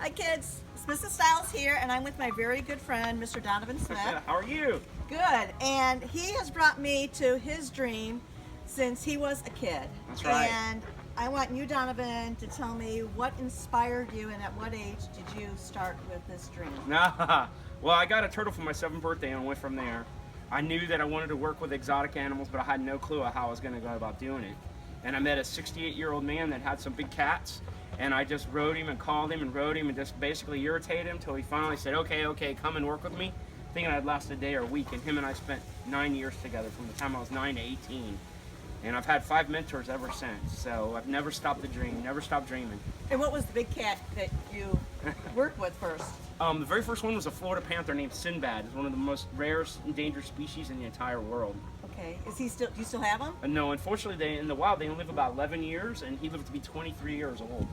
Hi kids, it's Mrs. Stiles here, and I'm with my very good friend, Mr. Donovan Smith. How are you? Good, and he has brought me to his dream since he was a kid. That's right. And I want you, Donovan, to tell me what inspired you and at what age did you start with this dream? Well, I got a turtle for my 7th birthday and went from there. I knew that I wanted to work with exotic animals, but I had no clue how I was going to go about doing it. And I met a 68-year-old man that had some big cats, and I just rode him and called him and rode him and just basically irritated him until he finally said, okay, come and work with me, thinking I'd last a day or a week. And him and I spent 9 years together from the time I was 9 to 18. And I've had 5 mentors ever since, so I've never stopped the dream, never stopped dreaming. And what was the big cat that you worked with first? The very first one was a Florida panther named Sinbad. It's one of the most rarest endangered species in the entire world. Okay, is he still? Do you still have him? No, unfortunately, in the wild, they only live about 11 years, and he lived to be 23 years old.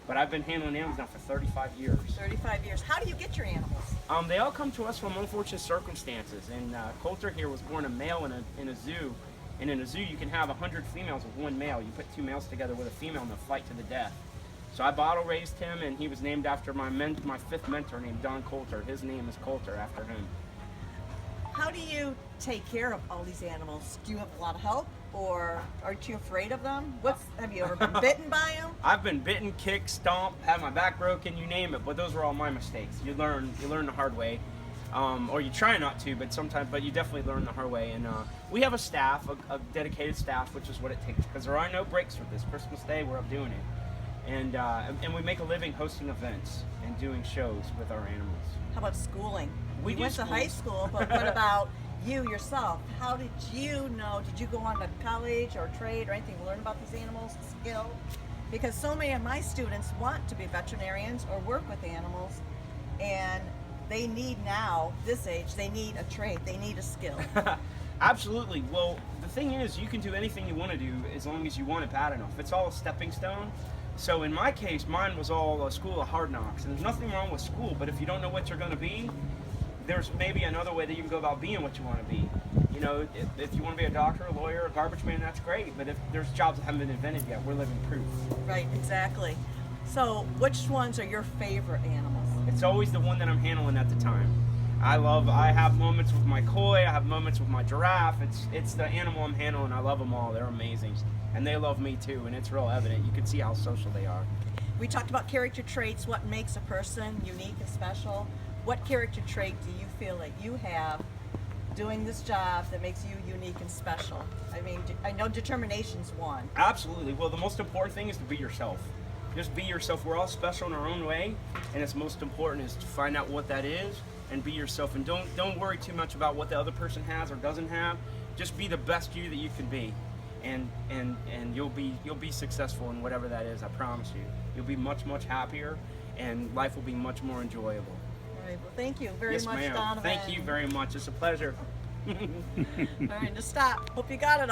But I've been handling animals now for 35 years. 35 years. How do you get your animals? They all come to us from unfortunate circumstances. And Coulter here was born a male in a zoo. And in a zoo, you can have 100 females with one male. You put 2 males together with a female and they'll fight to the death. So I bottle raised him, and he was named after my 5th mentor named Don Coulter. His name is Coulter after him. How do you take care of all these animals? Do you have a lot of help, or aren't you afraid of them? Have you ever been bitten by them? I've been bitten, kicked, stomped, had my back broken, you name it. But those were all my mistakes. You learn the hard way. Or you try not to, but you definitely learn the hard way. And we have a staff, a dedicated staff, which is what it takes, because there are no breaks for this. Christmas Day, we're up doing it. And we make a living hosting events and doing shows with our animals. How about schooling? We went to high school, but what about you yourself? How did you know? Did you go on to college or trade or anything to learn about these animals, skill? Because so many of my students want to be veterinarians or work with animals, and they need now, this age, they need a trade, they need a skill. Absolutely. Well, the thing is, you can do anything you want to do as long as you want it bad enough. It's all a stepping stone. So in my case, mine was all a school of hard knocks. And there's nothing wrong with school, but if you don't know what you're going to be, there's maybe another way that you can go about being what you want to be. You know, if you want to be a doctor, a lawyer, a garbage man, that's great. But if there's jobs that haven't been invented yet, we're living proof. Right, exactly. So which ones are your favorite animals? It's always the one that I'm handling at the time. I have moments with my koi, I have moments with my giraffe. It's the animal I'm handling. I love them all. They're amazing. And they love me too, and it's real evident. You can see how social they are. We talked about character traits, what makes a person unique and special. What character trait do you feel that you have doing this job that makes you unique and special? I mean, I know determination's one. Absolutely. Well, the most important thing is to be yourself. Just be yourself. We're all special in our own way, and it's most important is to find out what that is and be yourself. And don't worry too much about what the other person has or doesn't have. Just be the best you that you can be, and you'll be successful in whatever that is. I promise you. You'll be much happier, and life will be much more enjoyable. All right. Well, thank you very Yes, much, ma'am. Donovan. Thank you very much. It's a pleasure. All right, to stop. Hope you got it all.